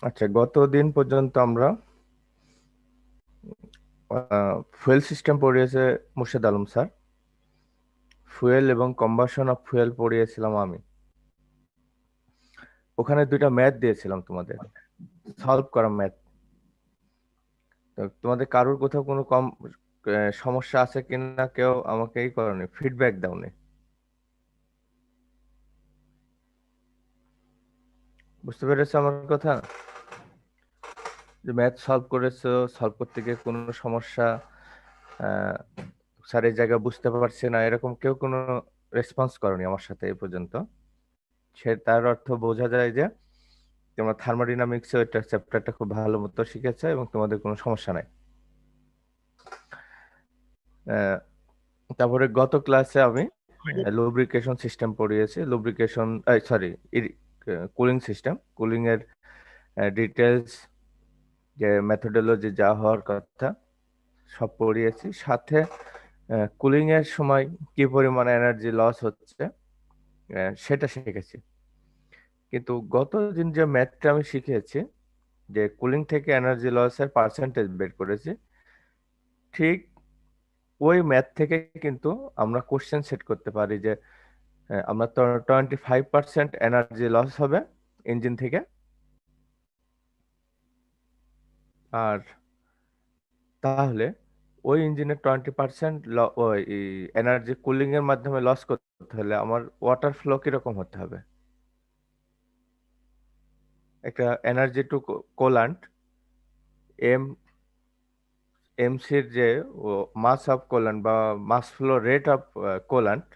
আচ্ছা, গত দিন পর্যন্ত আমরা ফুয়েল সিস্টেম পড়িয়েছে মুর্শেদ আলম স্যার, ফুয়েল এবং কম্বাশন অফ ফুয়েল পড়িয়েছিলাম আমি। ওখানে দুইটা ম্যাথ দিয়েছিলাম তোমাদের, সলভ করা ম্যাথ। তো তোমাদের কারোর কোথাও কোনো সমস্যা আছে কিনা, কেউ আমাকে এই করনি, ফিডব্যাক দাওনি। বুঝতে পেরেছো আমার কথা? যে ম্যাথ সলভ করেছো, সলভ করতে গিয়ে কোনো সমস্যা, স্যার এই জায়গা বুঝতে পারছে না, এরকম কেউ কোনো রেসপন্স করনি আমার সাথে এই পর্যন্ত। তার অর্থ বোঝা যায় যে তোমরা থার্মোডাইনামিক্স ওইটা চ্যাপ্টারটা খুব ভালো মতো শিখেছো এবং তোমাদের কোনো সমস্যা নাই। আহ, তারপরে গত ক্লাসে আমি লুব্রিকেশন সিস্টেম পড়িয়েছি, lubrication sorry cooling system, cooling এর ডিটেলস, যে মেথোডোলজি যা হওয়ার কথা সব পড়িয়েছি, সাথে কুলিং এর সময় কি পরিমাণ এনার্জি লস হচ্ছে সেটা শিখেছি। কিন্তু গত দিন যে ম্যাথটা আমি শিখেছি, যে কুলিং থেকে এনার্জি লসের পার্সেন্টেজ বের করেছি, ঠিক ওই ম্যাথ থেকে কিন্তু আমরা কোশ্চেন সেট করতে পারি যে আমরা তো 25% এনার্জি লস হবে ইঞ্জিন থেকে, আর তাহলে ওই ইঞ্জিনের 20% ওই এনার্জি কুলিং এর মাধ্যমে লস করতে হলে আমার ওয়াটার ফ্লো কিরকম হতে হবে। একটা এনার্জি টু কোলান্ট, এম এমসির যে মাস অফ কোলান্ট বা মাস ফ্লো রেট অফ কোলান্ট,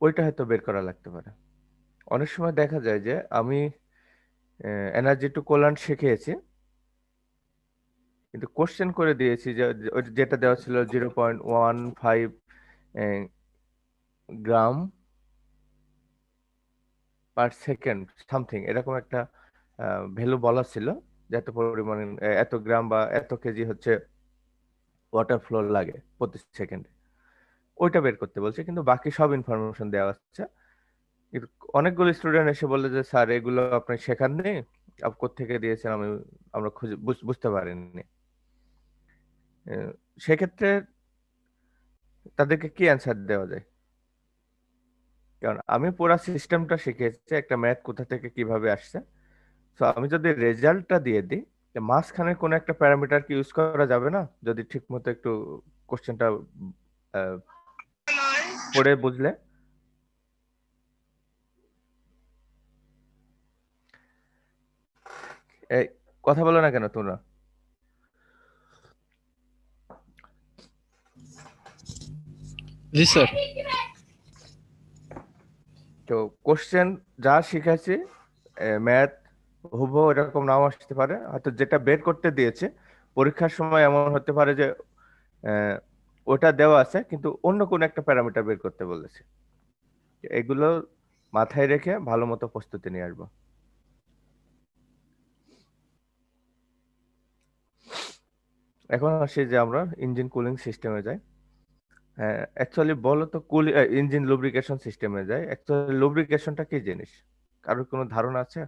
ওইটা হয়তো বের করা লাগতে পারে। অনেক সময় দেখা যায় যে আমি এনার্জি টু কোলান্ট শিখিয়েছি, কিন্তু কোশ্চেন করে দিয়েছি যে যেটা দেওয়া ছিল 0.15 গ্রাম পার সেকেন্ড সামথিং, এরকম একটা ভ্যালু বলা ছিল, যে এত পরিমাণ এত গ্রাম বা এত কেজি হচ্ছে ওয়াটার ফ্লো লাগে প্রতি সেকেন্ডে। ওইটা বের করতে বলছে, কিন্তু বাকি সব ইনফরমেশন দেওয়া আছে। কিন্তু অনেকগুলো স্টুডেন্ট এসে বললে যে স্যার এগুলো আপনি শেখাননি, আপনি কোত্থেকে দিয়েছেন, আমরা খুঁজে বুঝতে পারিনি। আহ, সেক্ষেত্রে তাদেরকে কি অ্যান্সার দেওয়া যায়? কারণ আমি পুরো সিস্টেমটা শিখেছি, একটা ম্যাথ কোথা থেকে কিভাবে আসছে। তো আমি যদি রেজাল্টটা দিয়ে দিই, যে মাঝখানে কোনো একটা প্যারামিটার কি ইউজ করা যাবে না, যদি ঠিক মতো একটু কোশ্চেনটা পড়ে বুঝলে। এই কথা বলো না কেন তোমরা? জি স্যার। তো কোশ্চেন যা শিখেছি, ম্যাথ হুবহু এরকম নাও আসতে পারে, হয়তো যেটা বের করতে দিয়েছে পরীক্ষার সময় এমন হতে পারে যে আহ, ওটা দেওয়া আছে কিন্তু অন্য কোনো একটা প্যারামিটার বের করতে বলেছে। এগুলো মাথায় রেখে ভালো মতো প্রস্তুতি নিয়ে আসবো। এখন আসি যে আমরা ইঞ্জিন কুলিং সিস্টেমে যাই। হ্যাঁ, অ্যাকচুয়ালি বলো তো, ইঞ্জিন লুব্রিকেশন সিস্টেমে যাই, অ্যাকচুয়ালি লুব্রিকেশনটা কি জিনিস, কারোর কোনো ধারণা আছে?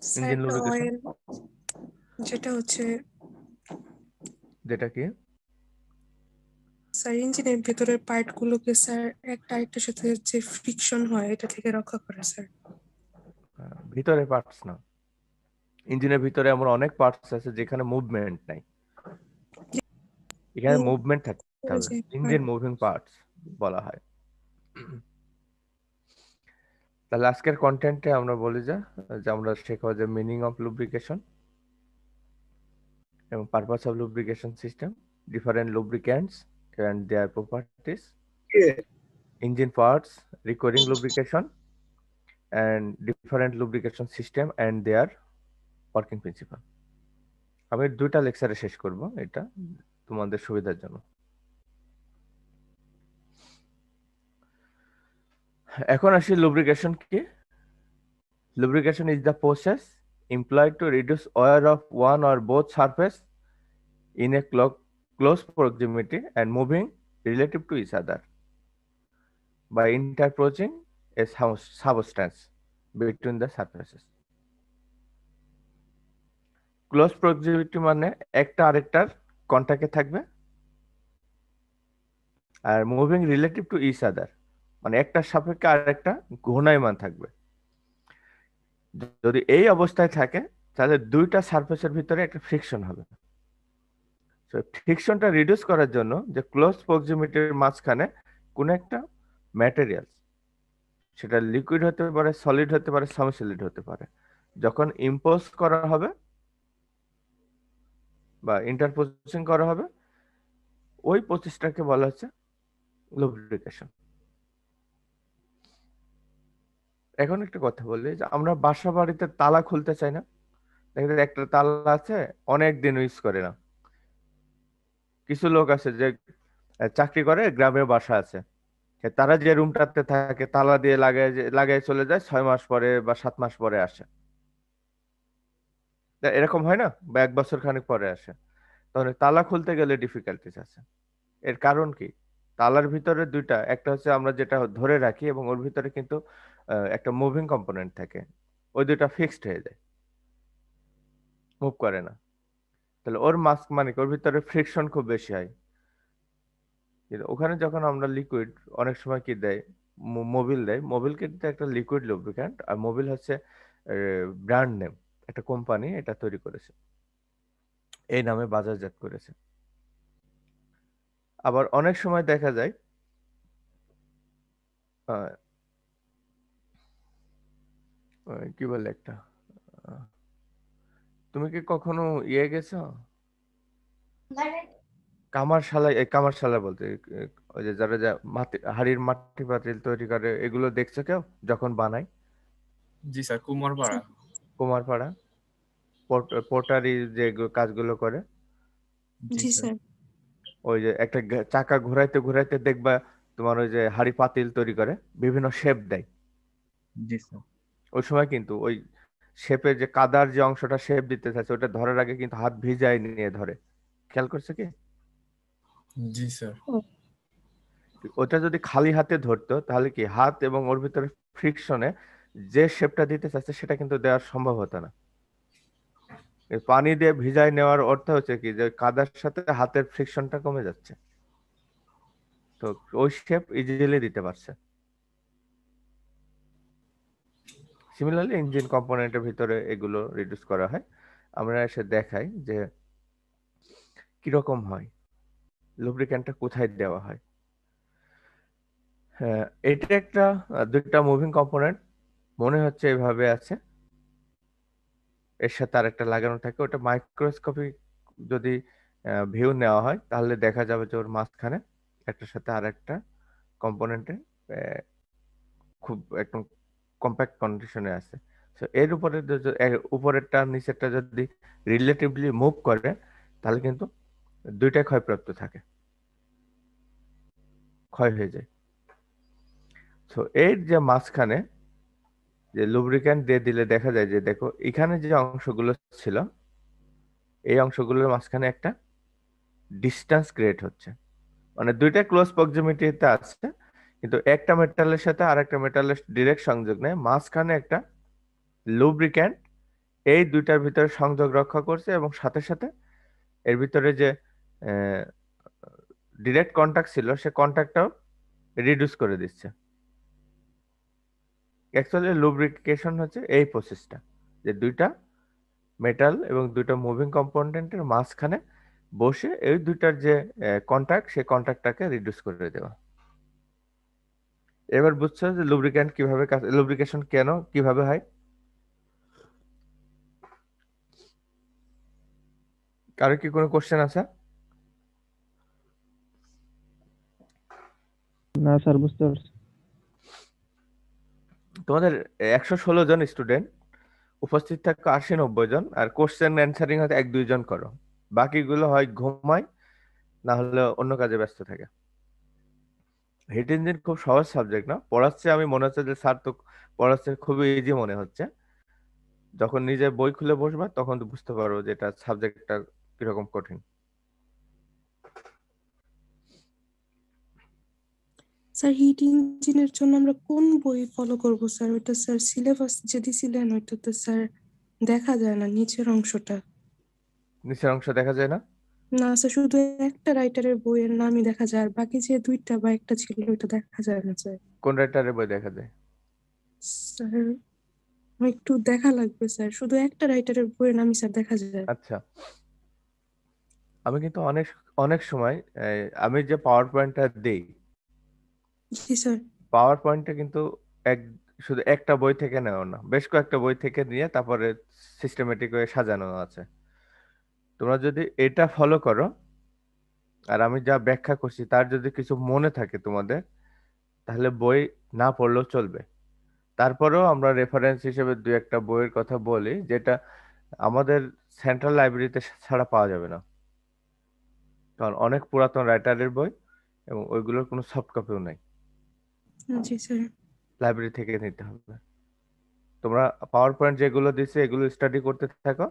স্যার ইঞ্জিন লুব্রিকেশন অয়েল, যেটা হচ্ছে যেটা কি? স্যার ইঞ্জিনের ভেতরের পার্ট গুলোকে স্যার একটা আরেকটার সাথে যে ফ্রিকশন হয় এটা থেকে রক্ষা করে স্যার। ভিতরে পার্টস না, ইঞ্জিনের ভিতরে এমন অনেক পার্টস আছে যেখানে মুভমেন্ট নাই, এখানে মুভমেন্ট থাকতে হবে, ইঞ্জিন মুভিং পার্টস বলা হয়। তাহলে আজকের কন্টেন্টে আমরা বলি যে আমরা শেখাবো যে মিনিং অফ লুব্রিকেশন এবং purpose of lubrication system, different lubricants and their properties, engine parts, recurring lubrication, and different lubrication system and their working principle. আমি দুইটা লেকচারে শেষ করব এটা তোমাদের সুবিধার জন্য। এখন আসি লুব্রিকেশন কি। Lubrication is the process employed to reduce wear of one or both surface in a close proximity and moving relative to each other by interposing a substance between the surfaces. Close proximity মানে একটা আরেকটার কন্টাক্টে থাকবে, আর moving relative to each other মানে একটার সাপেক্ষে আরেকটা ঘূর্ণায়মান থাকবে। যদি এই অবস্থায় থাকে তাহলে দুইটা সারফেসের ভিতরে একটা ফ্রিকশন হবে। তো ফ্রিকশনটা রিডিউস করার জন্য যে ক্লোজ প্রক্সিমিটির মাঝখানে কোন একটা ম্যাটেরিয়াল, সেটা লিকুইড হতে পারে, সলিড হতে পারে, সেমি সলিড হতে পারে, যখন ইম্পোজ করা হবে বা ইন্টারপোজিং করা হবে, ওই প্রচেষ্টাকে বলা হচ্ছে লুব্রিকেশন। এখন একটা কথা বলি, যে আমরা বাসা বাড়িতে তালা খুলতে চাই না, দেখা যায় একটা তালা আছে অনেক দিন ইউজ করে না। কিছু লোক আছে যে চাকরি করে, গ্রামের বাসা আছে, তারা যে রুমটাতে থাকে তালা দিয়ে লাগাই চলে যায়, 6 মাস পরে বা 7 মাস পরে আসে। তা এরকম হয় না, বা 1 বছর খানিক পরে আসে। তাহলে তালা খুলতে গেলে ডিফিকাল্টিস আছে। এর কারণ কি? তালার ভিতরে দুইটা, একটা হচ্ছে আমরা যেটা ধরে রাখি এবং ওর ভিতরে কিন্তু একটা মুভিং কম্পোনেন্ট থাকে, ওই দুইটা ফিক্সড হয়ে যায়, মুভ করে না। তাহলে ওর মাস্ক মানে কি, ওর ভিতরে ফ্রিকশন খুব বেশি হয়। কিন্তু ওখানে যখন আমরা লিকুইড, অনেক সময় কি দেয়, মোবিল দেয়, মোবিল কিন্তু একটা লিকুইড লুব্রিক্যান্ট, আর মোবিল হচ্ছে ব্র্যান্ড নেম, একটা কোম্পানি এটা তৈরি করেছে, এই নামে বাজারজাত করেছে। আবার অনেক সময় দেখা যায় আহ, কি বলে একটা, আহ, তুমি কি কখনো ইয়ে গেছো কামারশালায়? কামারশালা বলতে ওই যে যারা যা মাটি, হাড়ির মাটি পাতিল তৈরি করে, এগুলো দেখছো কেউ যখন বানায়? জি স্যার, কুমারপাড়া। কুমারপাড়া পোর্টারি যে কাজগুলো করে, জি জি স্যার। স্যার। ওই যে একটা চাকা ঘুরাইতে ঘুরাইতে দেখবা তোমার ওই যে হাড়ি পাতিল তৈরি করে, বিভিন্ন শেপ দেয়। জি স্যার। ওই সময় কিন্তু ওই শেপের যে কাদার যে অংশটা শেপ দিতে চাচ্ছে, ওটা ধরার আগে কিন্তু হাত ভিজায় নিয়ে ধরে, খেয়াল করছে কি? জি স্যার। ওটা যদি খালি হাতে ধরতো তাহলে কি হাত এবং ওর ভিতরে ফ্রিকশনে যে শেপটা দিতে চাচ্ছে সেটা কিন্তু দেওয়ার সম্ভব হতো না। এই পানি দিয়ে ভিজায় নেওয়ার অর্থ হচ্ছে কি, যে কাদার সাথে হাতের ফ্রিকশনটা কমে যাচ্ছে, তো ওই শেপ ইজিলি দিতে পারছে। সিমিলারলি ইঞ্জিন কম্পোনেন্টের ভিতরে এগুলো রিডিউস করা হয়। আমরা এসে দেখাই যে কিরকম হয়, লুব্রিক্যান্টটা কোথায় দেওয়া হয়। হ্যাঁ, এটা একটা দুইটা মুভিং কম্পোনেন্ট মনে হচ্ছে এভাবে আছে, এর সাথে আরেকটা লাগানো থাকে। ওটা মাইক্রোস্কোপিক যদি ভিউ নেওয়া হয় তাহলে দেখা যাবে যে ওর মাঝখানে একটার সাথে আরেকটা কম্পোনেন্টে খুব একদম কম্প্যাক্ট কন্ডিশনে আছে। তো এর উপরে উপরেরটা নিচেরটা যদি রিলেটিভলি মুভ করে তাহলে কিন্তু দুইটাই ক্ষয়প্রাপ্ত থাকে, ক্ষয় হয়ে যায়। তো এর যে মাঝখানে যে লুব্রিক্যান্ট দিয়ে দিলে দেখা যায় যে, দেখো এখানে যে অংশগুলো ছিল, এই অংশগুলোর মাঝখানে একটা ডিস্টেন্স ক্রিয়েট হচ্ছে, মানে দুইটা ক্লোজ প্রক্সিমিটিতে আছে, কিন্তু একটা মেটালের সাথে আরেকটা মেটালের ডিরেক্ট সংযোগ নেই, মাঝখানে একটা লুব্রিক্যান্ট এই দুইটার ভিতরে সংযোগ রক্ষা করছে, এবং সাথে সাথে এর ভিতরে যে ডিরেক্ট কন্টাক্ট ছিল সে কন্টাক্টটাও রিডিউস করে দিচ্ছে। অ্যাকচুয়ালি লুব্রিকেশন হচ্ছে এই প্রসেসটা, যে দুইটা মেটাল এবং দুইটা মুভিং কম্পোনেন্টের মাঝখানে বসে এই দুইটার যে কন্টাক্ট, সেই কন্টাক্টটাকে রিডিউস করে দেওয়া। এবার বুঝছো যে লুব্রিক্যান্ট কিভাবে কাজ, লুব্রিকেশন কেন কিভাবে হয়? কারো কি কোনো কোশ্চেন আছে? না স্যার, বুঝতে পারছি। তোমাদের 116 জন স্টুডেন্ট, উপস্থিত থাকো 80-90 জন, আর কোশ্চেন অ্যান্সারিং হয়তো 1-2 জন করো, বাকিগুলো হয় ঘুমায় না হলে অন্য কাজে ব্যস্ত থাকে। হিট ইঞ্জিন খুব সহজ সাবজেক্ট না, পড়াচ্ছে আমি মনে হচ্ছে যে স্যার তো পড়াচ্ছে খুবই ইজি মনে হচ্ছে, যখন নিজে বই খুলে বসবা তখন তো বুঝতে পারো যে এটা সাবজেক্টটা কিরকম কঠিন। স্যার হিট ইঞ্জিনের জন্য আমরা কোন বই ফলো করব স্যার? ওইটা স্যার সিলেবাস যে দিছিলেন ওইটা তো স্যার দেখা যায় না নিচের অংশটা। নিচের অংশ দেখা যায় না? না স্যার, শুধু একটা রাইটারের বইয়ের নামই দেখা যায়, আর বাকি যে দুইটা বা একটা ছিল ওইটা দেখা যায় না স্যার। কোন রাইটারের বই দেখা যায়? স্যার একটু দেখা লাগবে স্যার, শুধু একটা রাইটারের বইয়ের নামই স্যার দেখা যায়। আচ্ছা, আমি কিন্তু অনেক অনেক সময় আমি যে পাওয়ার পয়েন্টটা দেই, জি স্যার। পাওয়ার পয়েন্টটা কিন্তু এক শুধু একটা বই থেকে নেওয়া না, বেশ কয়েকটা বই থেকে নিয়ে তারপরে সিস্টেমেটিক হয়ে সাজানো আছে। তোমরা যদি এটা ফলো করো আর আমি যা ব্যাখ্যা করছি তার যদি কিছু মনে থাকে তোমাদের, তাহলে বই না পড়লেও চলবে। তারপরেও আমরা রেফারেন্স হিসেবে দুই একটা বইয়ের কথা বলি, যেটা আমাদের সেন্ট্রাল লাইব্রেরিতে ছাড়া পাওয়া যাবে না, কারণ অনেক পুরাতন রাইটারের বই এবং ওইগুলোর কোনো সফট কপিও নাই, জি স্যার। লাইব্রেরি থেকে নিতে হবে। তোমরা পাওয়ার পয়েন্ট যেগুলো দিচ্ছে এগুলো স্টাডি করতে থাকো,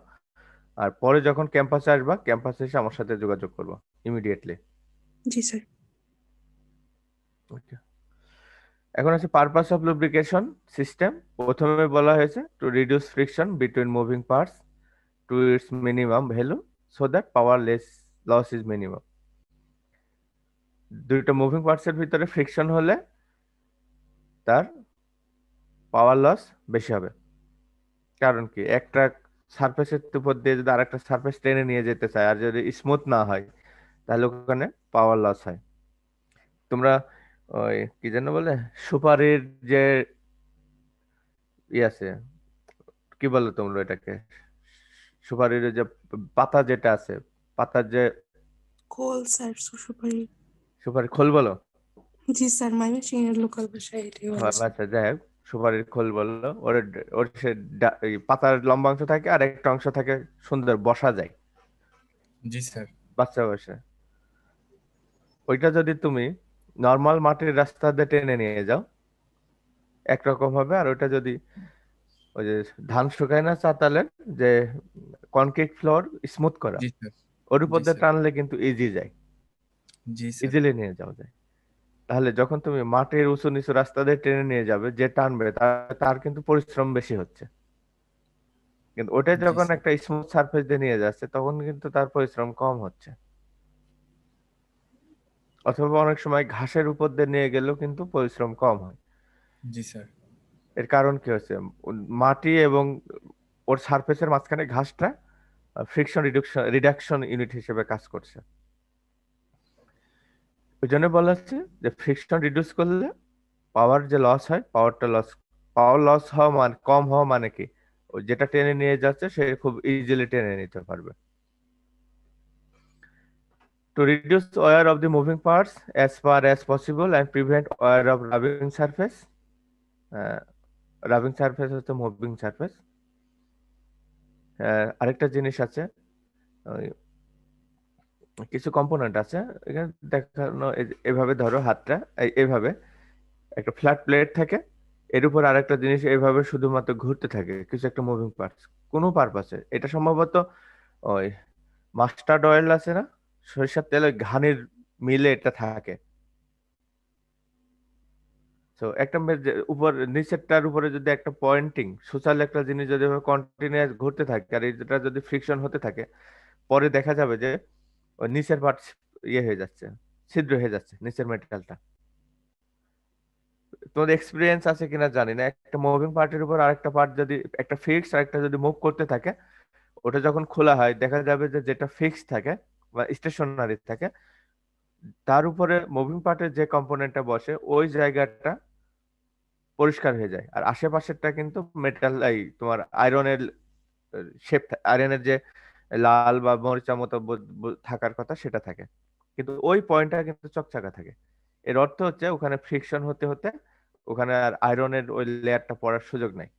আর পরে যখন ক্যাম্পাসে আসবা ক্যাম্পাসে এসে আমার সাথে যোগাযোগ করবো ইমিডিয়েটলি। জি স্যার। এখন আছে পারপাস অফ লুব্রিকেশন সিস্টেম। প্রথমে বলা হয়েছে to reduce friction between moving parts to its minimum value so that power loss is minimum. দুইটা মুভিং পার্টসের ভিতরে ফ্রিকশন হলে তার পাওয়ার লস বেশি হবে। কারণ কি, একটা সারফেসের উপর দিয়ে যদি আরেকটা সারফেস টেনে নিয়ে যেতে চায় আর যদি স্মুথ না হয় তাহলে ওখানে পাওয়ার লস হয়। তোমরা ওই কি যেন বলে সুপারির যে ই আছে, কি বলো তোমরা এটাকে, সুপারির যে পাতা যেটা আছে, পাতার যে কোল স্যার, সুপারি। সুপারি খোল বলো? জি স্যার, ময়মনসিংহের লোকাল ভাষায় এটাই বলে স্যার। আচ্ছা যাই হোক, সুপারির খোল বললো। ওর ওর সে এই পাতার লম্বা অংশ থাকে আর একটা অংশ থাকে সুন্দর বসা যায় জি স্যার। বাচ্চা বয়সে। ওইটা যদি তুমি নর্মাল মাটির রাস্তা দিয়ে টেনে নিয়ে যাও একরকম হবে, আর ওইটা যদি ওই যে ধান শুকায় না চাতালের যে কনক্রিট ফ্লোর স্মুথ করা, জি স্যার। ওর উপর জি দিয়ে স্যার। টানলে কিন্তু ইজি যায়, জি স্যার। ইজিলি নিয়ে যাওয়া যায়। তাহলে যখন তুমি মাটির উঁচু নিচু রাস্তা দিয়ে টেনে নিয়ে যাবে, যে টানবে তার তার কিন্তু পরিশ্রম বেশি হচ্ছে, কিন্তু ওটা জি যখন স্যার। একটা স্মুথ সারফেস দিয়ে নিয়ে যাচ্ছে তখন কিন্তু তার পরিশ্রম কম হচ্ছে। অথবা অনেক সময় ঘাসের উপর দিয়ে নিয়ে গেলেও কিন্তু পরিশ্রম কম হয়। জি স্যার। এর কারণ কি হচ্ছে, মাটি এবং ওর সারফেসের মাঝখানে ঘাসটা ফ্রিকশন রিডাকশন ইউনিট হিসেবে কাজ করছে। ওই জন্য বলা হচ্ছে যে ফ্রিকশন রিডিউস করলে পাওয়ার যে লস হয়, পাওয়ার লস হওয়া মানে কম হওয়া মানে কি, ওই যেটা টেনে নিয়ে যাচ্ছে সে খুব ইজিলি টেনে নিতে পারবে। To reduce wear of the moving parts as far as possible and prevent wear of rubbing surface. Uh, rubbing surface হচ্ছে মুভিং সারফেস। আরেকটা জিনিস আছে, ওই কিছু কম্পোনেন্ট আছে এখানে দেখানো, এভাবে ধরো হাতটা এইভাবে একটা ফ্ল্যাট প্লেট থাকে, এর উপর আরেকটা জিনিস এইভাবে শুধুমাত্র ঘুরতে থাকে, কিছু একটা মুভিং পার্টস কোনো পারপাসে। এটা সম্ভবত ওই মাস্টার্ড অয়েল আছে না, সরিষার তেলের ঘানির মিলে এটা থাকে। তো একটা উপর নিচেরটার উপরে যদি একটা পয়েন্টিং সোশ্যাল একটা জিনিস যদি কন্টিনিউয়াস ঘুরতে থাকে আর এটা যদি ফ্রিকশন হতে থাকে, পরে দেখা যাবে যে ওই নিচের পার্ট ইয়ে হয়ে যাচ্ছে, ছিদ্র হয়ে যাচ্ছে নিচের মেটালটা। তোমাদের এক্সপিরিয়েন্স আছে কিনা জানি না, একটা মুভিং পার্টের উপর আরেকটা পার্ট যদি একটা ফিক্স আর একটা যদি মুভ করতে থাকে, ওটা যখন খোলা হয় দেখা যাবে যে যেটা ফিক্স থাকে বা স্টেশনারি থাকে তার উপরে মুভিং পার্টের যে কম্পোনেন্টটা বসে ওই জায়গাটা পরিষ্কার হয়ে যায়, আর আশেপাশেরটা কিন্তু মেটাল এই তোমার আয়রনের শেপ, আয়রনের যে লাল বা মরিচা মতো থাকার কথা সেটা থাকে, কিন্তু ওই পয়েন্টটা কিন্তু চকচকা থাকে। এর অর্থ হচ্ছে ওখানে ফ্রিকশন হতে হতে ওখানে আর আয়রনের ওই লেয়ারটা পড়ার সুযোগ নাই।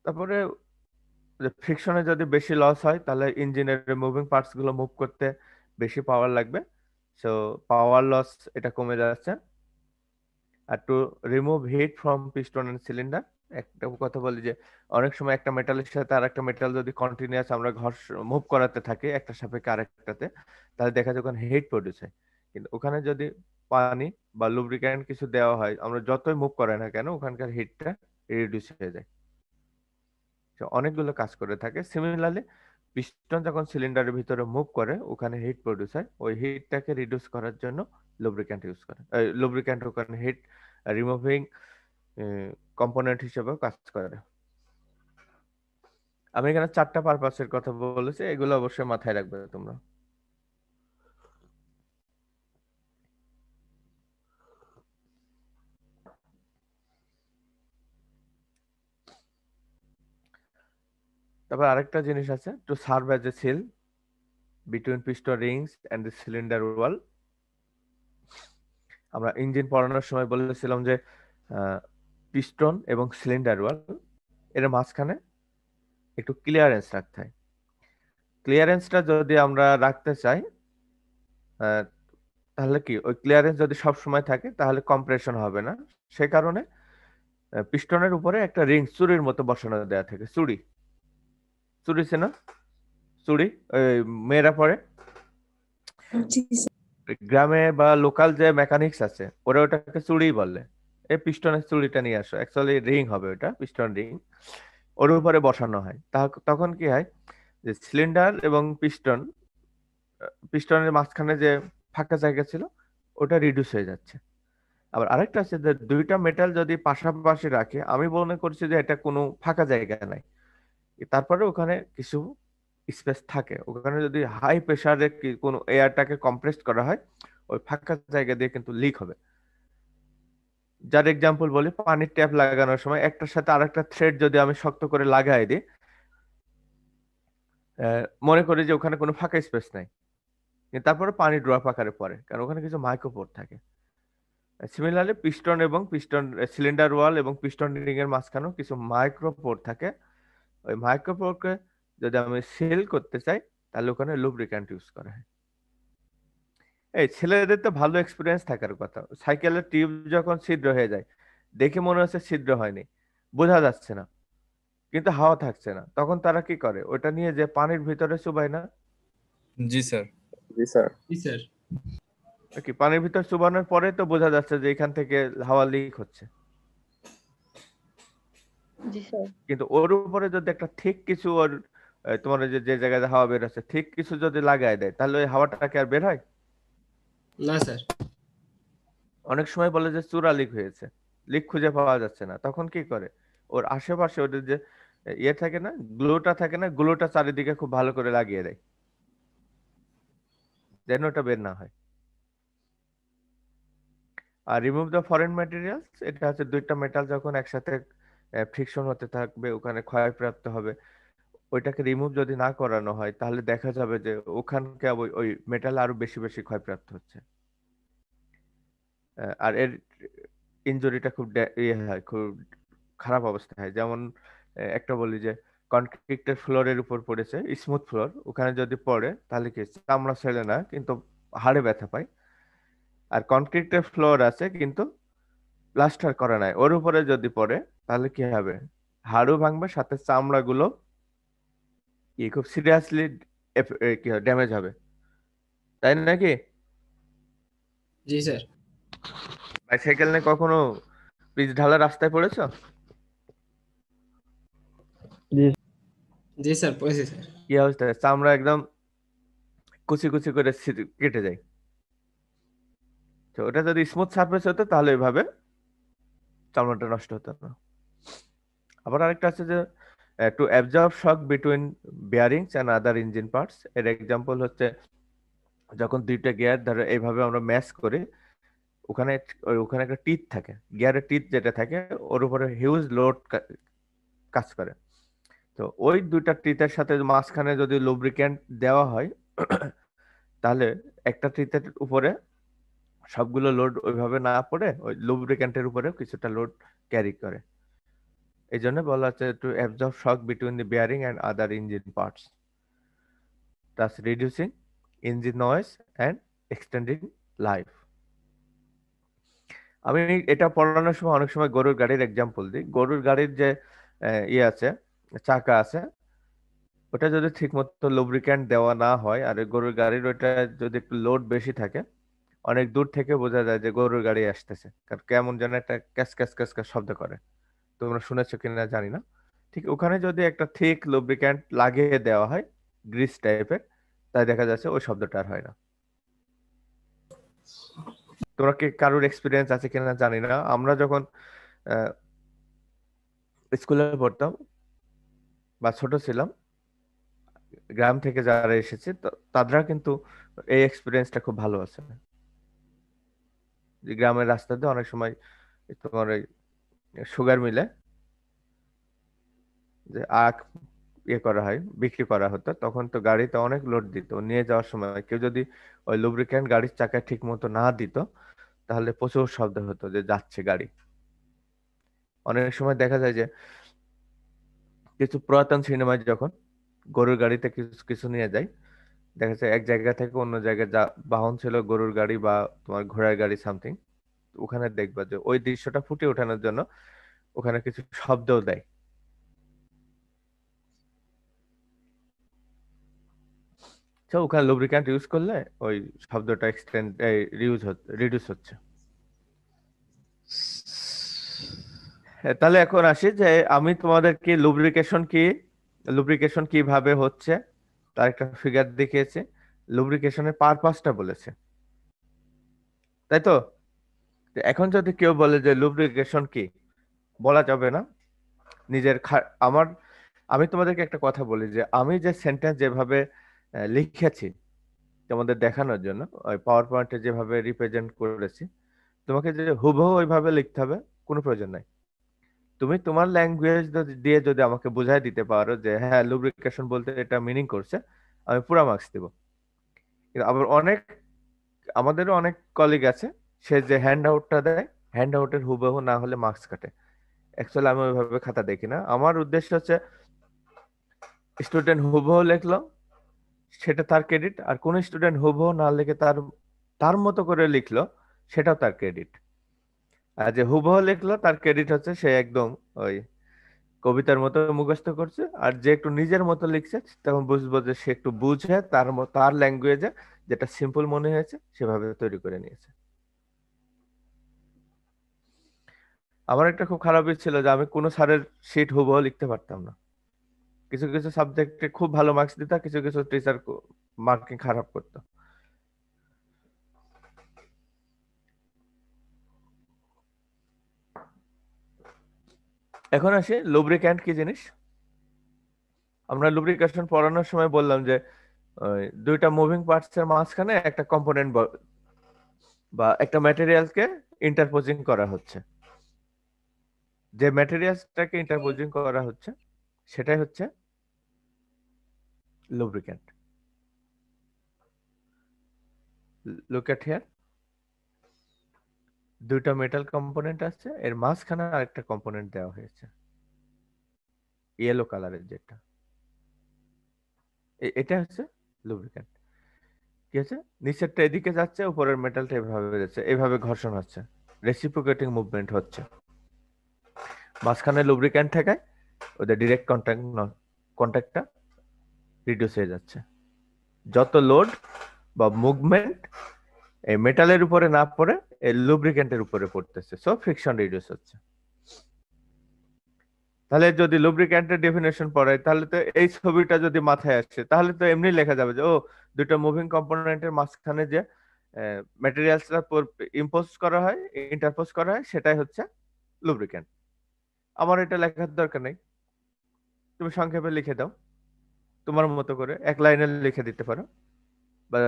তারপরে ফ্রিকশনে যদি বেশি লস হয় তাহলে ইঞ্জিনের মুভিং পার্টস গুলো মুভ করতে বেশি পাওয়ার লাগবে, সো পাওয়ার লস এটা কমে যাচ্ছে। আর to remove heat from piston and cylinder, একটা কথা বলি যে অনেক সময় একটা মেটালের সাথে আর একটা মেটাল যদি কন্টিনিউয়াস আমরা মুভ করাতে থাকি একটা সাপেক্ষে আরেকটাতে, তাহলে দেখা যায় ওখানে হিট প্রডিউস হয়। কিন্তু ওখানে যদি পানি বা লুব্রিক্যান্ট কিছু দেওয়া হয়, আমরা যতই মুভ করাই না কেন ওখানকার হিটটা রিডিউস হয়ে যায়। তো অনেকগুলো কাজ করে থাকে। সিমিলারলি পিস্টন যখন সিলিন্ডারের ভিতরে মুভ করে ওখানে হিট প্রডিউস হয়, ওই হিটটাকে রিডিউস করার জন্য লুব্রিক্যান্ট ইউজ করে। লুব্রিক্যান্ট ওখানে হিট রিমুভিং কম্পোনেন্ট হিসেবেও কাজ করে। আমি এখানে 4টা পারপাসের কথা বলেছি, এগুলো অবশ্যই মাথায় রাখবে তোমরা। তারপর আরেকটা জিনিস আছে, to serve as a seal between piston rings and the cylinder wall. আমরা ইঞ্জিন পড়ানোর সময় বলেছিলাম যে পিস্টন এবং সিলিন্ডার ওয়াল এর মাঝখানে একটু ক্লিয়ারেন্স রাখতে হয়। ক্লিয়ারেন্সটা যদি আমরা রাখতে চাই, তাহলে কি ওই ক্লিয়ারেন্স যদি সব সময় থাকে তাহলে কম্প্রেশন হবে না। সে কারণে পিস্টনের উপরে একটা রিং চুড়ির মতো বসানো দেওয়া থাকে। চুড়ি চুড়ি চেনা? চুড়ি ওই মেয়েরা পরে জি স্যার। গ্রামে বা লোকাল যে মেকানিক্স আছে ওরা ওটাকে চুড়ি বলে। এই পিস্টনের চুড়িটা নিয়ে আসো, অ্যাকচুয়ালি রিং হবে ওটা, পিস্টন রিং ওর উপরে বসানো হয়। তখন কি হয় যে সিলিন্ডার এবং পিস্টনের মাঝখানে যে ফাঁকা জায়গা ছিল ওটা রিডিউস হয়ে যাচ্ছে। আবার আরেকটা আছে যে দুইটা মেটাল যদি পাশাপাশি রাখে, আমি মনে করছি যে এটা কোনো ফাঁকা জায়গা নাই, তারপরে ওখানে কিছু স্পেস থাকে। ওখানে যদি হাই প্রেসারে কোনো এয়ারটাকে কম্প্রেস করা হয়, ওই ফাঁকা জায়গা দিয়ে কিন্তু লিক হবে। যার এক্সাম্পল বলি, পানির ট্যাপ লাগানোর সময় একটার সাথে আরেকটা থ্রেড যদি আমি শক্ত করে লাগাই দিই, মনে করি যে ওখানে কোনো ফাঁকা স্পেস নাই, কিন্তু তারপরে পানি ড্রপ আকারে পড়ে, কারণ ওখানে কিছু মাইক্রোপোর থাকে। সিমিলারলি পিস্টন সিলিন্ডার ওয়াল এবং পিস্টন রিং এর মাঝখানেও কিছু মাইক্রোপোর থাকে। ওই মাইক্রোপোরকে যদি আমি সিল করতে চাই তাহলে ওখানে লুব্রিক্যান্ট ইউজ করা হয়। এই ছেলেদের তো ভালো এক্সপিরিয়েন্স থাকার কথা, সাইকেলের টিউব যখন ছিদ্র হয়ে যায়, দেখে মনে হচ্ছে ছিদ্র হয়নি, বোঝা যাচ্ছে না, কিন্তু হাওয়া থাকছে না, তখন তারা কি করে, ওটা নিয়ে যে পানির ভিতরে চুবায় না? জি স্যার। জি স্যার। জি স্যার। কি পানির ভিতর চুবানোর পরে তো বোঝা যাচ্ছে যে এখান থেকে হাওয়া লিক হচ্ছে, জি স্যার। কিন্তু ওর উপরে যদি একটা ঠিক কিছু ওর তোমার ওই যে জায়গায় হাওয়া বের হচ্ছে ঠিক কিছু যদি লাগায় দেয়, তাহলে ওই হাওয়াটা কি আর বের হয়? না স্যার। অনেক সময় বলে যে চূড়া লিক হয়েছে, লিক খুঁজে পাওয়া যাচ্ছে না, তখন কি করে, ওর আশেপাশে ওদের যে ইয়ে থাকে না, গ্লুটা থাকে না, গ্লুটা চারিদিকে খুব ভালো করে লাগিয়ে দেয় যেন ওটা বের না হয়। আর রিমুভ দ্য ফরেন ম্যাটেরিয়ালস, এটা হচ্ছে দুইটা মেটাল যখন একসাথে ফ্রিকশন হতে থাকবে, ওখানে ক্ষয়প্রাপ্ত হবে, ওইটাকে রিমুভ যদি না করানো হয় তাহলে দেখা যাবে যে ওখানকার ওই মেটাল আরো বেশি বেশি ক্ষয়প্রাপ্ত হচ্ছে। আর এর ইনজুরিটা খুব ইয়ে হয়, খুব খারাপ অবস্থা হয়। যেমন একটা বলি যে কনক্রিটের ফ্লোরের উপর পড়েছে, স্মুথ ফ্লোর, ওখানে যদি পড়ে তাহলে কি চামড়া ছেড়ে না, কিন্তু হাড়ে ব্যথা পায়। আর কনক্রিটের ফ্লোর আছে কিন্তু প্লাস্টার করা নাই, ওর উপরে যদি পড়ে তাহলে কি হবে, হাড়ও ভাঙবে, সাথে চামড়াগুলো খুব সিরিয়াসলি কি ড্যামেজ হবে, তাই নাকি? জি স্যার। বাইসাইকেল নিয়ে কখনো পিচ ঢালা রাস্তায় পড়েছো? জি স্যার, পড়েছি স্যার। কি অবস্থা, চামড়া একদম কুচি কুচি করে কেটে যায়। তো ওটা যদি স্মুথ সারফেস হতো তাহলে এভাবে চামড়াটা নষ্ট হতো না। আবার আরেকটা আছে যে to absorb shock between bearings and other engine parts. এর এক্সাম্পল হচ্ছে যখন দুইটা গিয়ার ধরো এইভাবে আমরা ম্যাচ করি, ওখানে ওখানে একটা টিথ থাকে, গিয়ারের টিথ যেটা থাকে ওর উপরে হিউজ লোড কাজ করে। তো ওই দুইটা টিথের সাথে মাঝখানে যদি লুব্রিক্যান্ট দেওয়া হয় তাহলে একটা টিথের উপরে সবগুলো লোড ওইভাবে না পড়ে ওই লুব্রিক্যান্টের উপরেও কিছুটা লোড ক্যারি করে। এই জন্য বলা হচ্ছে to absorb shock between the bearing and other engine parts, thus reducing engine noise and extending life. আমি এটা পড়ানোর সময় অনেক সময় গরুর গাড়ির এক্সাম্পল দিই। গরুর গাড়ির যে ইয়ে আছে, চাকা আছে, ওটা যদি ঠিক মতো লুব্রিক্যান্ট দেওয়া না হয় আর এই গরুর গাড়ির ওটা যদি একটু লোড বেশি থাকে, অনেক দূর থেকে বোঝা যায় যে গরুর গাড়ি আসতেছে, কারণ কেমন যেন একটা ক্যাস ক্যাস ক্যাস ক্যাস শব্দ করে। তোমরা শুনেছো কিনা জানি না। ঠিক ওখানে যদি একটা ঠিক লুব্রিক্যান্ট লাগিয়ে দেওয়া হয়, গ্রিস টাইপের, তাই দেখা যাচ্ছে ওই শব্দটা আর হয় না। তোমরা কি কারোর এক্সপিরিয়েন্স আছে কিনা জানি না। আমরা যখন স্কুলে পড়তাম বা ছোট ছিলাম, গ্রাম থেকে যারা এসেছে তারা কিন্তু এই এক্সপিরিয়েন্সটা খুব ভালো আছে। যে গ্রামের রাস্তা দিয়ে অনেক সময় তোমার ওই সুগার মিলে যে আখ ইয়ে করা হয়, বিক্রি করা হতো, তখন তো গাড়িতে অনেক লোড দিত। নিয়ে যাওয়ার সময় কেউ যদি ওই লুব্রিক্যান্ট গাড়ির চাকায় ঠিক মতো না দিত, তাহলে প্রচুর শব্দ হতো যে যাচ্ছে গাড়ি। অনেক সময় দেখা যায় যে কিছু পুরাতন সিনেমায় যখন গরুর গাড়িতে কিছু কিছু নিয়ে যায়, দেখা যায় এক জায়গা থেকে অন্য জায়গায় যা বাহন ছিল, গরুর গাড়ি বা তোমার ঘোড়ার গাড়ি সামথিং, ওখানে দেখবা যে ওই দৃশ্যটা ফুটিয়ে ওঠানোর জন্য ওখানে কিছু শব্দও দেয়। তো ওখানে লুব্রিক্যান্ট ইউজ করলে ওই শব্দটা এক্সটেন্ড রিডিউস হচ্ছে। হ্যাঁ, তাহলে এখন আসি যে আমি তোমাদেরকে লুব্রিকেশন কিভাবে হচ্ছে তার একটা ফিগার দেখিয়েছি। লুব্রিকেশনের পারপাসটা বলেছে, তাই তো? তো এখন যদি কেউ বলে যে লুব্রিকেশন কি, বলা যাবে না। আমার আমি তোমাদেরকে একটা কথা বলি যে আমি যে সেন্টেন্স যেভাবে লিখেছি তোমাদের দেখানোর জন্য, ওই পাওয়ার পয়েন্টে যেভাবে রিপ্রেজেন্ট করেছি, তোমাকে যে হুবহু ওইভাবে লিখতে হবে কোনো প্রয়োজন নাই। তুমি তোমার ল্যাঙ্গুয়েজ দিয়ে যদি আমাকে বুঝাই দিতে পারো যে হ্যাঁ লুব্রিকেশন বলতে এটা মিনিং করছে, আমি পুরা মার্কস দিব। কিন্তু আবার আমাদেরও অনেক কলিগ আছে, সে যে হ্যান্ড আউটটা দেয়, হ্যান্ড আউটের হুবহু না হলে মার্কস কাটে। অ্যাকচুয়ালি আমি ওইভাবে খাতা দেখি না। আমার উদ্দেশ্য হচ্ছে স্টুডেন্ট হুবহু লিখলো, সেটা তার ক্রেডিট। আর কোন স্টুডেন্ট হুবহু না লিখে তার তার মতো করে লিখলো, সেটাও তার ক্রেডিট। আর যে হুবহু লিখলো তার ক্রেডিট হচ্ছে সে একদম ওই কবিতার মতো মুখস্থ করছে। আর যে একটু নিজের মতো লিখছে, তখন বুঝবো যে সে একটু বুঝে তার ল্যাঙ্গুয়েজে যেটা সিম্পল মনে হয়েছে সেভাবে তৈরি করে নিয়েছে। আমার একটা খুব খারাপ ছিল যে আমি কোনো স্যারের শিট হুবহু লিখতে পারতাম না। কিছু কিছু সাবজেক্টে খুব ভালো মার্কস দিত, কিছু কিছু টিচার মার্কিং খারাপ করতো। এখন আসি লুব্রিক্যান্ট কি জিনিস। আমরা লুব্রিকেশন পড়ানোর সময় বললাম যে ওই দুইটা মুভিং পার্টস এর মাঝখানে একটা কম্পোনেন্ট বা একটা ম্যাটেরিয়ালকে ইন্টারপোজিং করা হচ্ছে। যে ম্যাটেরিয়ালসটাকে ইন্টারপোজিং করা হচ্ছে সেটাই হচ্ছে লুব্রিক্যান্ট। লুক এট হিয়ার, দুইটা মেটাল কম্পোনেন্ট আছে, এর মাঝখানে আরেকটা কম্পোনেন্ট দেওয়া হয়েছে ইয়েলো কালারের, যেটা এটা হচ্ছে লুব্রিক্যান্ট। কি হচ্ছে, নিচেরটা এদিকে যাচ্ছে, উপরের মেটালটা এভাবে যাচ্ছে, এইভাবে ঘর্ষণ হচ্ছে, রেসিপ্রোকেটিং মুভমেন্ট হচ্ছে। মাঝখানে লুব্রিক্যান্ট থাকায় ওদের ডিরেক্ট কন্ট্যাক্টটা রিডিউস হয়ে যাচ্ছে। যত লোড বা মুভমেন্ট এই মেটালের উপরে না পড়ে এই লুব্রিক্যান্টের উপরে পড়তেছে, সো ফ্রিকশন রিডিউস হচ্ছে। তাহলে যদি লুব্রিক্যান্টের ডেফিনেশন পড়াই, তাহলে তো এই ছবিটা যদি মাথায় আসে, তাহলে তো এমনি লেখা যাবে যে ও দুটো মুভিং কম্পোনেন্টের মাঝখানে যে ম্যাটেরিয়ালসটা ইম্পোজ করা হয়, ইন্টারপোজ করা হয়, সেটাই হচ্ছে লুব্রিক্যান্ট। আমার এটা লেখার দরকার নেই, তুমি সংক্ষেপে লিখে দাও তোমার মতো করে, এক লাইনে লিখে দিতে পারো, বা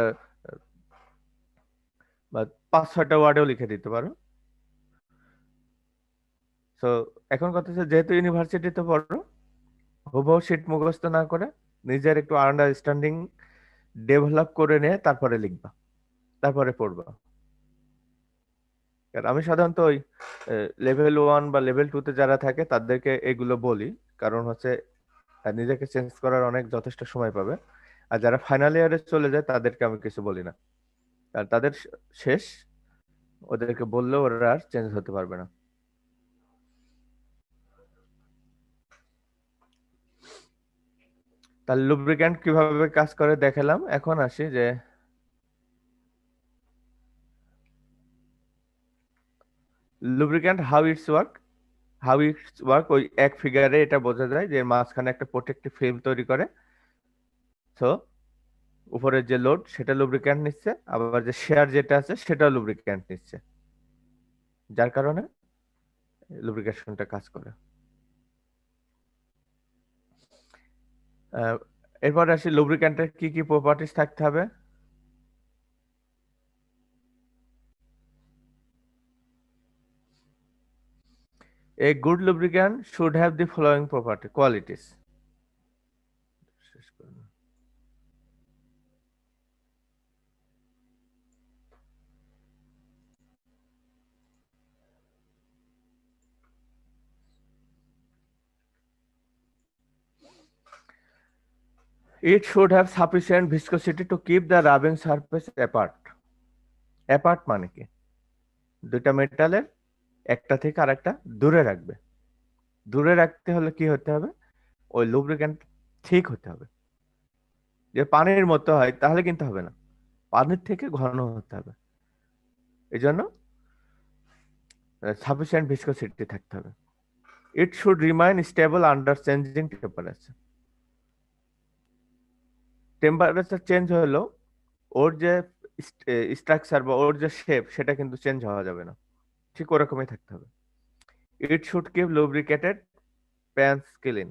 বা 5-6টা ওয়ার্ডেও লিখে দিতে পারো। তো এখন কথা হচ্ছে, যেহেতু ইউনিভার্সিটিতে পড়ো, হুবহু শিট মুখস্থ না করে নিজের একটু আন্ডারস্ট্যান্ডিং ডেভেলপ করে নিয়ে তারপরে লিখবা, তারপরে পড়বা। কারণ আমি সাধারণত ওই লেভেল 1 বা লেভেল 2 তে যারা থাকে তাদেরকে এগুলো বলি, কারণ হচ্ছে নিজেকে চেঞ্জ করার অনেক যথেষ্ট সময় পাবে। আর যারা ফাইনাল ইয়ারে চলে যায় তাদেরকে আমি কিছু বলি না, কারণ তাদের শেষ, ওদেরকে বললেও ওরা আর চেঞ্জ হতে পারবে না। তাহলে লুব্রিক্যান্ট কিভাবে কাজ করে দেখালাম। এখন আসি যে লুব্রিক্যান্ট হাউ ইটস ওয়ার্ক ওই এক ফিগারে এটা বোঝা যায় যে মাঝখানে একটা প্রোটেক্টিভ ফিল্ম তৈরি করে। সো উপরের যে লোড সেটা লুব্রিক্যান্ট নিচ্ছে, আবার যে শেয়ার যেটা আছে সেটাও লুব্রিক্যান্ট নিচ্ছে, যার কারণে লুব্রিকেশনটা কাজ করে। এরপর আসি লুব্রিক্যান্টের কি কি প্রপার্টিস থাকতে হবে। A good lubricant should have the following qualities. It should have sufficient viscosity to keep the rubbing surface apart. Apart মানে কি? দুইটা মেটালের একটা থেকে আরেকটা দূরে রাখবে। দূরে রাখতে হলে কি হতে হবে? ওই লুব্রিক্যান্ট ঠিক হতে হবে। যে পানির মতো হয় তাহলে কিন্তু হবে না, পানির থেকে ঘন হতে হবে। এই জন্য সাফিসিয়েন্ট ভিসকোসিটি থাকতে হবে। It should remain stable under changing temperature. Temperature change হলো ওর যে স্ট্রাকচার বা ওর যে শেপ সেটা কিন্তু চেঞ্জ হওয়া যাবে না, ঠিক ওরকমই থাকতে হবে। It should keep lubricated pans clean.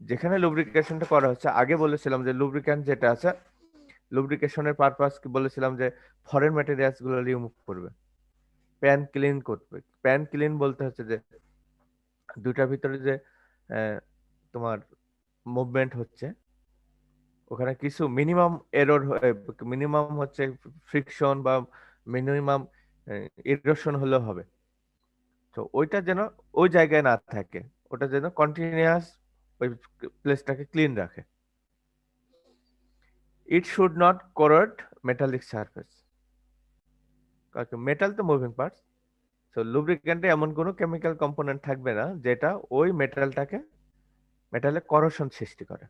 যেখানে লুব্রিকেশনটা করা হচ্ছে, আগে বলেছিলাম যে লুব্রিক্যান্ট যেটা আছে লুব্রিকেশনের পারপাস কি বলেছিলাম যে ফরেন ম্যাটেরিয়ালস গুলো রিমুভ করবে, প্যান ক্লিন করবে। প্যান ক্লিন বলতে হচ্ছে যে দুইটার ভিতরে যে তোমার মুভমেন্ট হচ্ছে ওখানে কিছু মিনিমাম এরর, মিনিমাম হচ্ছে ফ্রিকশন বা মিনিমাম ইরোশন হলেও হবে। তো ওইটা যেন ওই জায়গায় না থাকে, ওটা যেন কন্টিনিউয়াস ওই প্লেসটাকে ক্লিন রাখে। It should not corrode metallic surface. Metal তো মুভিং পার্টস, তো লুব্রিক্যান্টে এমন কোনো কেমিক্যাল কম্পোনেন্ট থাকবে না যেটা ওই মেটালে করোশন সৃষ্টি করে।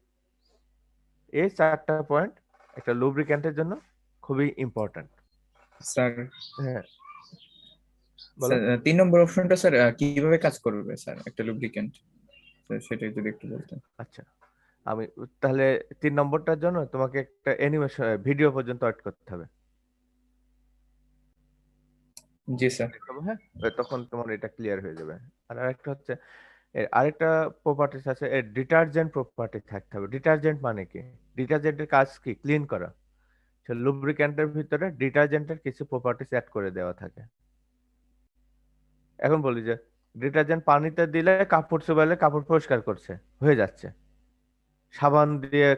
এই চারটা পয়েন্ট একটা লুব্রিক্যান্টের জন্য খুবই ইম্পর্ট্যান্ট। স্যার হ্যাঁ বলো। স্যার 3 নম্বর অপশনটা স্যার কিভাবে কাজ করবে স্যার একটা লুব্রিক্যান্ট, স্যার সেটাই যদি একটু বলতেন। আচ্ছা, আমি তাহলে 3 নম্বরটার জন্য তোমাকে একটা অ্যানিমেশন ভিডিও পর্যন্ত অ্যাড করতে হবে। জি স্যার। হ্যাঁ, তখন তোমার এটা ক্লিয়ার হয়ে যাবে। আর আরেকটা হচ্ছে আরেকটা প্রপার্টিস আছে, এর ডিটারজেন্ট প্রপার্টি থাকতে হবে। ডিটারজেন্ট মানে কি? ডিটারজেন্টের কাজ কি? ক্লিন করা। লুব্রিক্যান্টের ভিতরে ডিটারজেন্টের কিছু প্রপার্টিস অ্যাড করে দেওয়া থাকে। এখন বলি যে ডিটারজেন্ট পানিতে দিলে কাপড় চুবাইলে কাপড় পরিষ্কার করছে, হয়ে যাচ্ছে। সাবান দিয়ে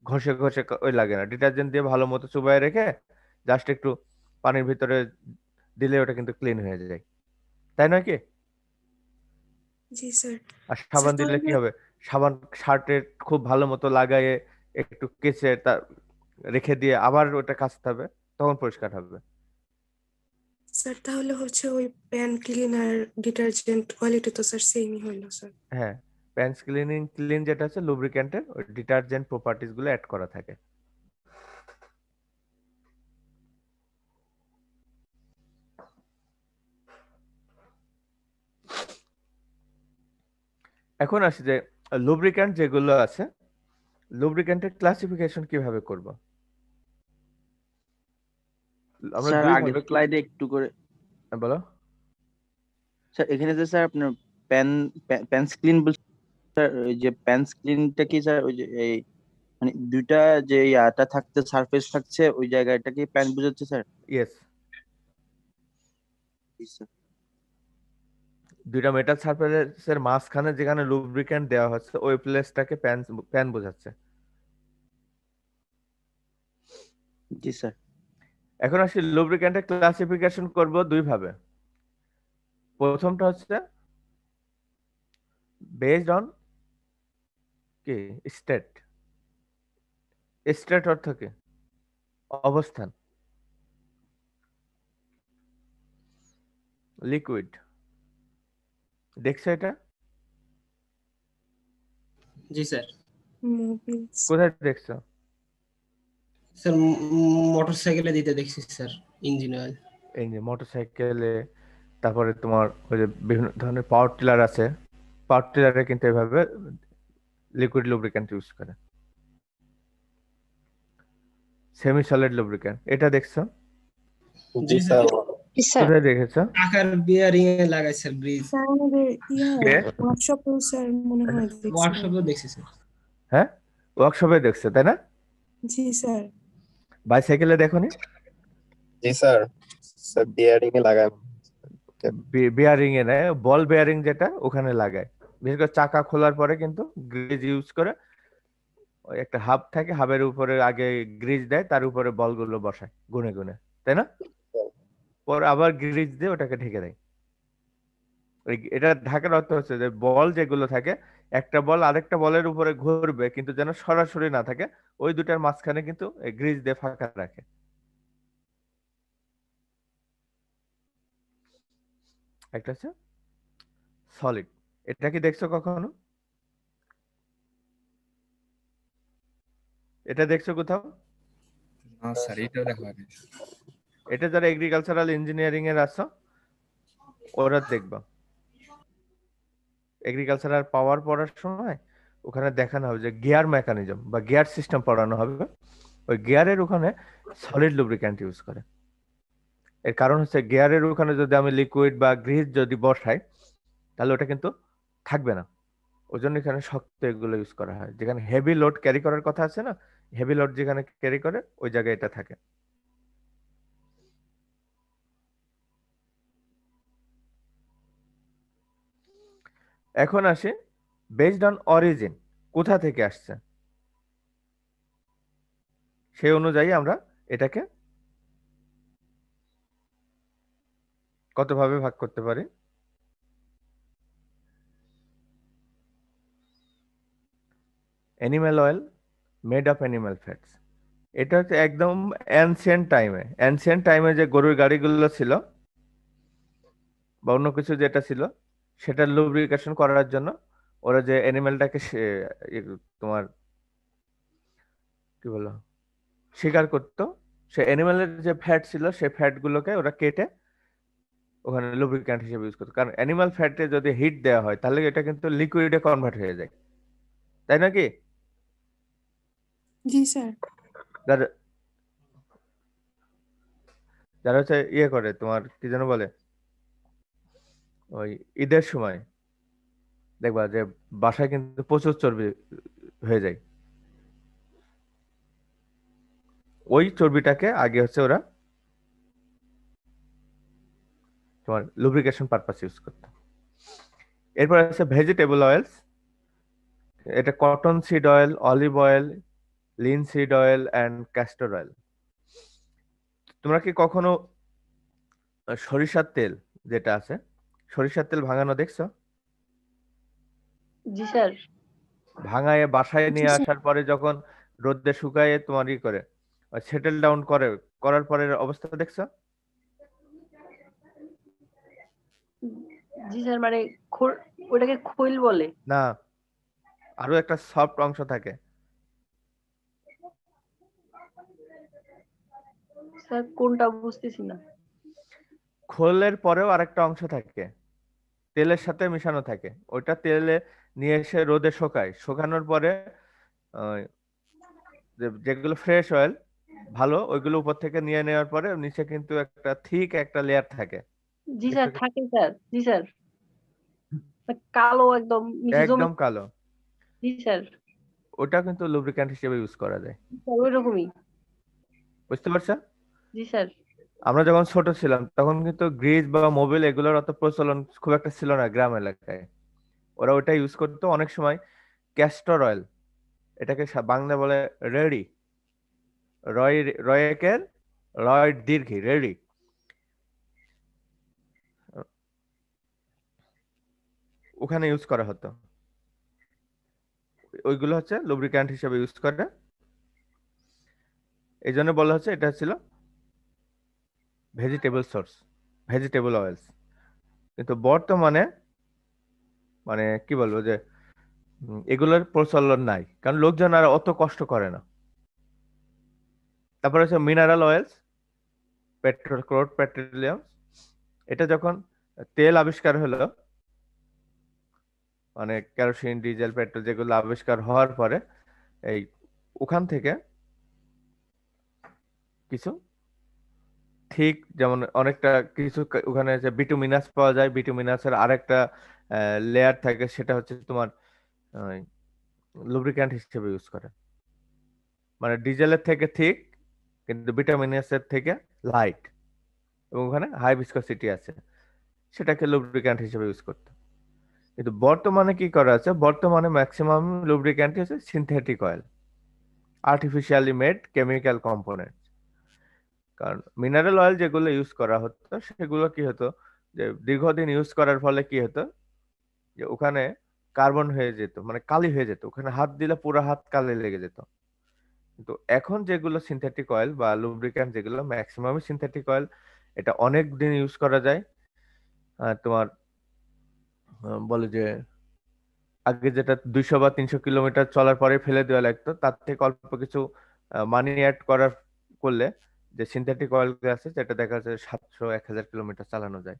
ঘষে ঘষে ওই লাগে না, ডিটারজেন্ট দিয়ে ভালো মতো চুবাই রেখে জাস্ট একটু পানির ভিতরে দিলে ওটা কিন্তু ক্লিন হয়ে যায়, তাই নয় কি? জি স্যার। আর স্যার সাবান দিলে কি তাহলে হবে? সাবান শার্টের খুব ভালো মতো লাগায়ে একটু কেচে তা রেখে দিয়ে আবার ওটা কাচতে হবে, তখন পরিষ্কার হবে। স্যার তাহলে হচ্ছে ওই প্যান ক্লিনার ডিটারজেন্ট কোয়ালিটি তো স্যার সেমই হইলো স্যার। হ্যাঁ, প্যান্স ক্লিন যেটা আছে লুব্রিক্যান্টের ওই ডিটারজেন্ট প্রপার্টিস গুলো অ্যাড করা থাকে। এখন আসি যে লুব্রিক্যান্ট যেগুলো আছে লুব্রিক্যান্টের ক্লাসিফিকেশন কিভাবে করব? আমরা স্যার দুই আগের ভাবে স্লাইডে একটু করে বলো। স্যার এখানে যে স্যার আপনার প্যান প্যান স্ক্রিন বলছে স্যার, ওই যে প্যান স্ক্রিনটা কি স্যার ওই যে এই মানে দুইটা যে ইয়াটা থাকতে সারফেস থাকছে ওই জায়গাটা কি প্যান বোঝাচ্ছে স্যার? ইয়েস, জি স্যার। দুইটা মেটাল সারফেসের মাঝখানে যেখানে লুব্রিক্যান্ট দেওয়া হচ্ছে ওই প্লেসটাকে প্যান বোঝাচ্ছে। জি স্যার। এখন আসি লুব্রিক্যান্টের ক্লাসিফিকেশন করব দুই ভাবে। প্রথমটা হচ্ছে বেসড অন কি স্টেট। স্টেট অর্থ কি? অবস্থান। লিকুইড, দেখছো এটা? জি স্যার। মোবিলস। কোথায় দেখছো? স্যার মোটরসাইকেলে দিতে দেখছি স্যার, ইঞ্জিন অয়েল। এই যে মোটরসাইকেলে, তারপরে তোমার ওই যে বিভিন্ন ধরনের পাওয়ার টিলার আছে, পাওয়ার টিলারে কিন্তু এভাবে লিকুইড লুব্রিক্যান্ট ইউজ করে। সেমি সলিড লুব্রিক্যান্ট, এটা দেখছো? জি স্যার। কোথায় দেখেছো? টাকার বিয়ারিং এ লাগাই স্যার, ব্রিজ। স্যার আমাদের কে? ওয়ার্কশপেও স্যার মনে হয় দেখছিলাম। ওয়ার্কশপেও দেখছি স্যার। হ্যাঁ, ওয়ার্কশপে দেখছো তাই না? জি স্যার। বাইসাইকেলে দেখোনি? জি স্যার, স্যার বিয়ারিং এ লাগায়। বিয়ারিং এ নেয়, বল বিয়ারিং যেটা ওখানে লাগায়। বিশেষ করে চাকা খোলার পরে কিন্তু গ্রিজ ইউজ করে, ওই একটা হাব থাকে, হাবের উপরে আগে গ্রিজ দেয়, তার উপরে বলগুলো বসায় গুনে গুনে, তাই না? পরে আবার গ্রিজ দিয়ে ওটাকে ঢেকে দেয়। এটা ঢাকার অর্থ হচ্ছে যে বল যেগুলো থাকে, একটা বল আরেকটা বলের উপরে ঘুরবে কিন্তু যেন সরাসরি না থাকে, ওই দুটার মাঝখানে কিন্তু গ্রিজ দিয়ে ফাঁকা রাখে। একটা হচ্ছে সলিড, এটা কি দেখছো কখনো? এটা দেখছো কোথাও? না স্যার, এটাও দেখা হয়নি। এটা যারা এগ্রিকালচারাল ইঞ্জিনিয়ারিং এর আছো ওরা দেখবা, এগ্রিকালচারাল পাওয়ার পড়ার সময় ওখানে দেখানো হবে যে গিয়ার মেকানিজম বা গিয়ার সিস্টেম পড়ানো হবে, ওই গিয়ারের ওখানে সলিড লুব্রিক্যান্ট ইউজ করে। এর কারণ হচ্ছে গিয়ারের ওখানে যদি আমি লিকুইড বা গ্রিজ যদি বসাই তাহলে ওটা কিন্তু থাকবে না, ওই জন্য এখানে শক্ত এগুলো ইউজ করা হয়। যেখানে হেভি লোড ক্যারি করার কথা আছে না, হেভি লোড যেখানে ক্যারি করে ওই জায়গায় এটা থাকে। এখন আসে বেসড অন অরিজিন, কোথা থেকে আসছে সেই অনুযায়ী আমরা এটাকে কত ভাবে ভাগ করতে পারি। Animal oil made of animal fats, এটা হচ্ছে একদম অ্যানসিয়েন্ট টাইমে যে গরুর গাড়িগুলো ছিল বা অন্য কিছু যেটা ছিল সেটা লুব্রিকেশন করার জন্য ওরা যে অ্যানিমেলটাকে তোমার কি বলো শিকার করতো, সে অ্যানিমেলের যে ফ্যাট ছিল সেই ফ্যাট গুলোকে ওরা কেটে ওখানে লুব্রিক্যান্ট হিসেবে ইউজ করতো। কারণ অ্যানিমাল ফ্যাটে যদি হিট দেওয়া হয় তাহলে এটা কিন্তু লিকুইডে কনভার্ট হয়ে যায়, তাই নাকি? জি স্যার। যারা যারা হচ্ছে ইয়ে করে তোমার কি যেন বলে, ওই ঈদের সময় দেখবা যে বাসায় কিন্তু প্রচুর চর্বি হয়ে যায়, ওই চর্বিটাকে আগে হচ্ছে ওরা তোমার লুব্রিকেশন পারপাস ইউজ করতো। এরপর আছে ভেজিটেবল অয়েলস, এটা cotton seed oil, olive oil, linseed oil and castor oil. তোমরা কি কখনো সরিষার তেল যেটা আছে, সরিষার তেল ভাঙানো দেখছো? জি স্যার। ভাঙায় বাসায় জি নিয়ে স্যার। আসার পরে যখন রোদে শুকায় তোমার ই করে সেটেল ডাউন করে, করার পরে অবস্থা দেখছো? জি স্যার, মানে ওটাকে খৈল বলে। না, আরো একটা সফট অংশ থাকে। স্যার কোনটা বুঝতেছি না। খোলের পরেও আরেকটা অংশ থাকে, তেলের সাথে মিশানো থাকে, ওইটা তেলে নিয়ে এসে রোদে শোকায়, শোকানোর পরে আহ, যেগুলো ফ্রেশ অয়েল ভালো ওইগুলো উপর থেকে নিয়ে নেওয়ার পরে নিচে কিন্তু একটা থিক একটা লেয়ার থাকে। জি স্যার, থাকে স্যার। জি স্যার, কালো একদম নিচে জমে। একদম কালো, জি স্যার। ওটা কিন্তু লুব্রিক্যান্ট হিসেবে ইউজ করা যায়। ওই রকমই। বুঝতে পারছো? জি স্যার। আমরা যখন ছোট ছিলাম তখন কিন্তু গ্রিজ বা মোবিল এগুলোর অত প্রচলন খুব একটা ছিল না গ্রাম এলাকায়, ওরা ওটা ইউজ করতো অনেক সময়। ক্যাস্টর অয়েল, এটাকে বাংলা বলে রেড়ি, রয়েকের রয় দীর্ঘি রেড়ি, ওখানে ইউজ করা হতো, ওইগুলো হচ্ছে লুব্রিক্যান্ট হিসেবে ইউজ করে। এই জন্য বলা হচ্ছে এটা ছিল ভেজিটেবল সোর্স, ভেজিটেবল অয়েলস। কিন্তু বর্তমানে মানে কি বলবো যে এগুলোর প্রচলন নাই, কারণ লোকজন আর অত কষ্ট করে না। তারপরে হচ্ছে মিনারেল অয়েলস, ক্রুড পেট্রোলিয়াম। এটা যখন তেল আবিষ্কার হলো, মানে কেরোসিন, ডিজেল, পেট্রোল যেগুলো আবিষ্কার হওয়ার পরে এই ওখান থেকে কিছু ঠিক যেমন অনেকটা কিছু ওখানে যে বিটুমিনাস পাওয়া যায়, বিটুমিনাসের আরেকটা লেয়ার থাকে, সেটা হচ্ছে তোমার লুব্রিক্যান্ট হিসেবে ইউজ করে। মানে ডিজেলের থেকে ঠিক কিন্তু বিটামিনাসের থেকে লাইট, এবং ওখানে হাই ভিসকসিটি আছে, সেটাকে লুব্রিক্যান্ট হিসেবে ইউজ করতে। কিন্তু বর্তমানে কি করা আছে, বর্তমানে ম্যাক্সিমাম লুব্রিক্যান্ট হচ্ছে synthetic oil, artificially made chemical component. কারণ মিনারেল অয়েল যেগুলো ইউজ করা হতো সেগুলো কি হতো যে দীর্ঘদিন ইউজ করার ফলে কি হতো যে ওখানে কার্বন হয়ে যেত, মানে কালি হয়ে যেত, ওখানে হাত দিলে পুরো হাত কালি লেগে যেত। কিন্তু এখন যেগুলো সিনথেটিক অয়েল বা লুব্রিক্যান্ট যেগুলো ম্যাক্সিমামই সিনথেটিক অয়েল, এটা অনেক দিন ইউজ করা যায়। তোমার বলে যে আগে যেটা 200 বা 300 কিলোমিটার চলার পরে ফেলে দেওয়া লাগতো, তার থেকে অল্প কিছু মানি অ্যাড করার করলে যে সিনথেটিক অয়েল আছে যেটা দেখা যায় 700-1000 কিলোমিটার চালানো যায়।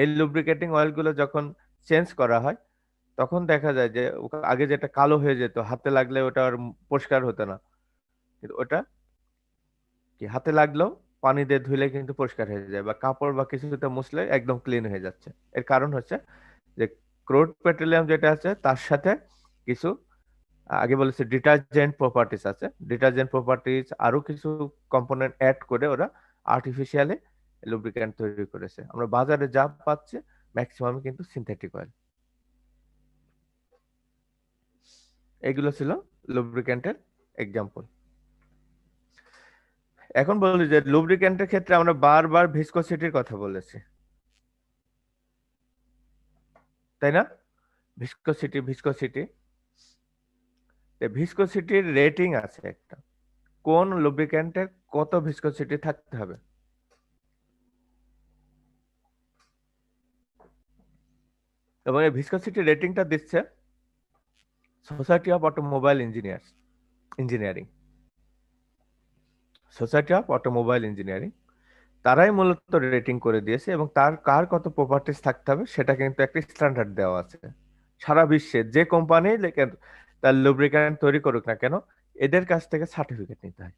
এই লুব্রিকেটিং অয়েলগুলো যখন চেঞ্জ করা হয় তখন দেখা যায় যে আগে যেটা কালো হয়ে যেত, হাতে লাগলে ওটা আর পরিষ্কার হতো না, কিন্তু ওটা কি হাতে লাগলেও পানি দিয়ে ধুলে কিন্তু পরিষ্কার হয়ে যায়, বা কাপড় বা কিছুতে মুছলে একদম ক্লিন হয়ে যাচ্ছে। এর কারণ হচ্ছে যে ক্রুড পেট্রোলিয়াম যেটা আছে তার সাথে কিছু আগে বলেছে ডিটারজেন্ট প্রপার্টিস আছে, ডিটারজেন্ট প্রপার্টিস আরো কিছু কম্পোনেন্ট অ্যাড করে ওরা আর্টিফিশিয়ালি লুব্রিক্যান্ট তৈরি করেছে। আমরা বাজারে যা পাচ্ছি ম্যাক্সিমাম কিন্তু সিনথেটিক অয়েল। এগুলো ছিল লুব্রিক্যান্টের এক্সাম্পল। এখন বলি যে লুব্রিক্যান্টের ক্ষেত্রে আমরা বারবার ভিসকোসিটির কথা বলেছি, তাই না? ভিসকোসিটি ভিসকোসিটি ভিসকোসিটির রেটিং আছে একটা, কোন লুব্রিক্যান্টের কত ভিসকোসিটি থাকতে হবে। এবং এই ভিসকোসিটি রেটিংটা দিচ্ছে society of automobile engineering. Society of automobile engineering তারাই মূলত রেটিং করে দিয়েছে, এবং তার কার কত প্রপার্টিস থাকতে হবে সেটা কিন্তু একটা স্ট্যান্ডার্ড দেওয়া আছে। সারা বিশ্বে যে কোম্পানি তার লুব্রিক্যান্ট তৈরি করুক না কেন, এদের কাছ থেকে সার্টিফিকেট নিতে হয়।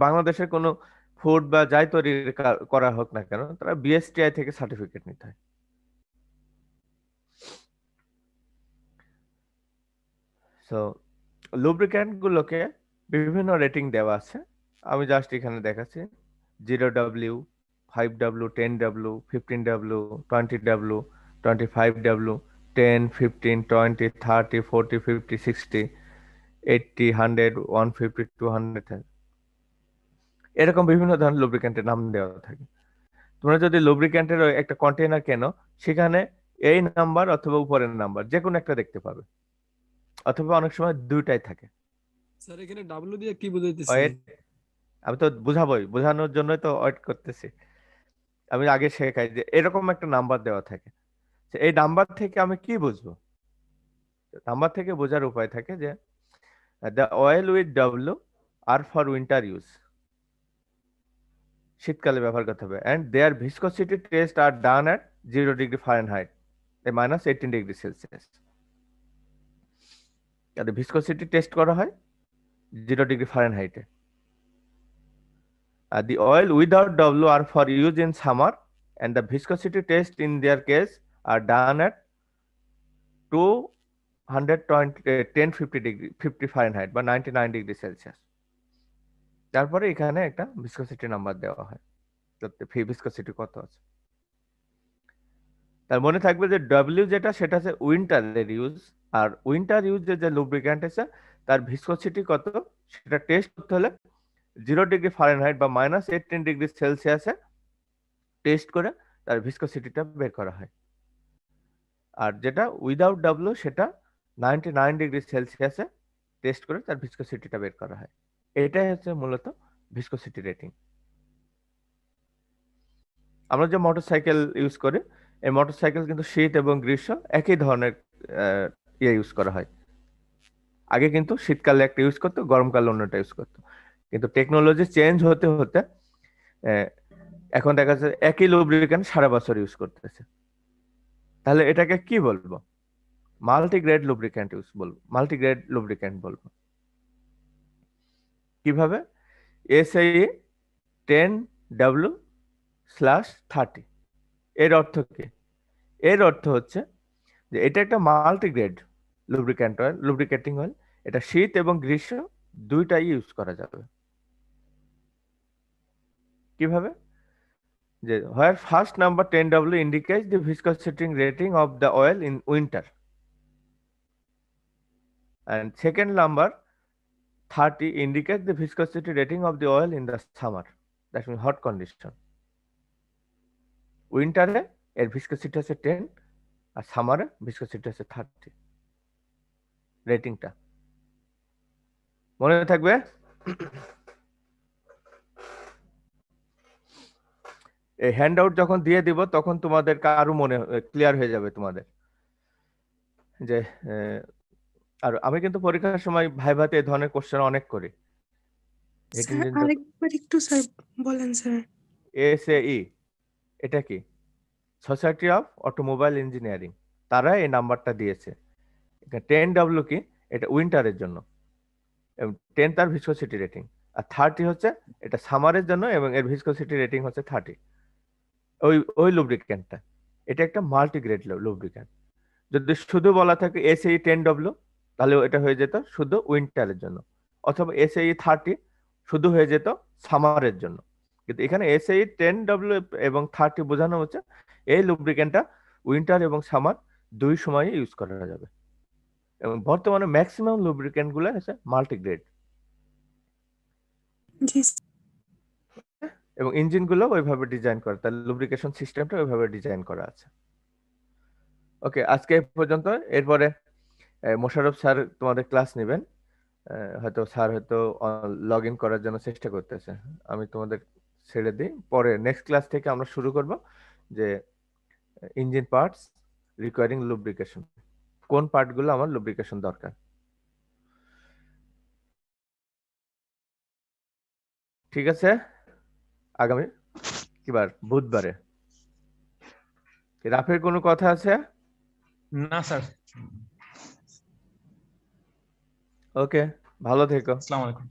বাংলাদেশের কোনো ফুড বা যাই তৈরি করা হোক না কেন, তারা বিএসটিআই থেকে সার্টিফিকেট নিতে হয়। সো লুব্রিক্যান্ট গুলোকে বিভিন্ন রেটিং দেওয়া আছে, আমি জাস্ট এখানে দেখাচ্ছি 0W, 5W, 10W, 15W, 20W, 25W, 10, 15, 20, 30, 40, 50, 60, 80, 100, 150, 200, এরকম বিভিন্ন ধরনের লুব্রিক্যান্টের নাম দেওয়া থাকে। তোমরা যদি লুব্রিক্যান্টের একটা কন্টেইনার কেনো, সেখানে এই নাম্বার অথবা উপরের নাম্বার যে কোনো একটা দেখতে পাবে, অথবা অনেক সময় দুইটাই থাকে। স্যার এখানে ডাব্লিউ দিয়ে কি বুঝাইতেছে? ওয়েট, আমি তো বুঝাবোই, বোঝানোর জন্যই তো ওয়েট করতেছি। আমি আগে শেখাই যে এরকম একটা নাম্বার দেওয়া থাকে, এই নাম্বার থেকে আমি কি বুঝবো? নাম্বার থেকে বোঝার উপায় থাকে যে the oil with W are for winter use, শীতকালে ব্যবহার করতে হবে, and their viscosity test are done at 0 degree Fahrenheit -18 degree Celsius. তাদের ভিসকোসিটি টেস্ট করা হয় 0 ডিগ্রি ফারেনহাইটে। The oil without W are for use in summer, and the viscosity test in their case are done at 1050 degree 50 Fahrenheit বা 99 degree Celsius. তারপরে এখানে একটা viscosity number দেওয়া হয়, ভিসকোসিটি কত আছে। তার মনে থাকবে যে ডব্লিউ যেটা সেটা হচ্ছে উইন্টারের ইউজ, আর উইন্টার ইউজের যে লুব্রিক্যান্ট আছে তার ভিসকোসিটি কত সেটা টেস্ট করতে হলে 0 ডিগ্রি ফারেনহাইট বা -18 ডিগ্রি সেলসিয়াসে টেস্ট করে তার ভিসকোসিটিটা বের করা হয়। আর যেটা উইদাউট ডাব্লিউ সেটা 99 ডিগ্রি সেলসিয়াসে টেস্ট করে তার ভিসকোসিটিটা বের করা হয়। এটাই হচ্ছে মূলত ভিসকোসিটি রেটিং। আমরা যে মোটরসাইকেল ইউজ করি, এই মোটরসাইকেল কিন্তু শীত এবং গ্রীষ্ম একই ধরনের ইয়ে ইউজ করা হয়। আগে কিন্তু শীতকালে একটা ইউজ করতো, গরমকালে অন্যটা ইউজ করতো, কিন্তু টেকনোলজি চেঞ্জ হতে হতে এখন দেখা যাচ্ছে একই লুব্রিকেন্ট সারা বছর ইউজ করতেছে। তাহলে এটাকে কি বলবো? মাল্টিগ্রেড লুব্রিকেন্ট বলবো, মাল্টিগ্রেড লুব্রিকেন্ট বলবো। কিভাবে? SAE 10W/30। এর অর্থ কি? এর অর্থ হচ্ছে যে এটা একটা multigrade lubricant oil, lubricating oil. এটা শীত এবং গ্রীষ্ম দুইটাই ইউজ করা যাবে। কিভাবে? যে where first number 10W indicates the viscosity rating of the oil in winter and second number 30 indicates the viscosity rating of the oil in the summer, that means hot condition. উইন্টারে এর ভিসকসিটি আছে 10 আর সামারে ভিসকসিটি আছে 30 রেটিংটা মনে থাকবে। এই হ্যান্ড আউট যখন দিয়ে দিব তখন তোমাদের আরো মনে ক্লিয়ার হয়ে যাবে তোমাদের যে আর আমি কিন্তু পরীক্ষার সময় ভাইভাতে এই ধরনের কোশ্চেন অনেক করি। স্যার আরেকবার একটু স্যার বলেন স্যার। SAE এটা কি? সোসাইটি অফ অটোমোবাইল ইঞ্জিনিয়ারিং, তারা এই নাম্বারটা দিয়েছে। 10W কি? এটা উইন্টারের জন্য, 10 তার ভিসকসিটি রেটিং, আর 30 হচ্ছে এটা সামারের জন্য এবং এর ভিসকসিটি রেটিং হচ্ছে 30। ওই লুব্রিকেন্টটা, এটা একটা মাল্টিগ্রেড লুব্রিকেন্ট। যদি শুধু বলা থাকে SAE 10W তাহলে এটা হয়ে যেত শুধু উইন্টারের জন্য, অথবা SAE 30 শুধু হয়ে যেত সামারের জন্য। কিন্তু এখানে SAE 10W এবং 30 বোঝানো হচ্ছে এই লুব্রিকেন্টটা উইন্টার এবং সামার দুই সময় ইউজ করা যাবে। এবং বর্তমানে ম্যাক্সিমাম লুব্রিকেন্ট গুলো হচ্ছে মাল্টিগ্রেড। এবং ইঞ্জিন গুলো ওইভাবে ডিজাইন করা, তার লুব্রিকেশন সিস্টেমটা ওইভাবে ডিজাইন করা আছে। ওকে, আজকে এই পর্যন্ত। এরপরে মোশাররফ স্যার তোমাদের ক্লাস নেবেন, হয়তো স্যার হয়তো লগ ইন করার জন্য চেষ্টা করতেছে। আমি তোমাদের ছেড়ে দিই, পরে নেক্সট ক্লাস থেকে আমরা শুরু করব যে ইঞ্জিন পার্টস রিকোয়ারিং লুব্রিকেশন, কোন পার্টগুলো আমার লুব্রিকেশন দরকার। ঠিক আছে, আগামী কিবার বুধবারে। রাফের কোনো কথা আছে? না স্যার। ওকে, ভালো থেকো। আসসালামু আলাইকুম।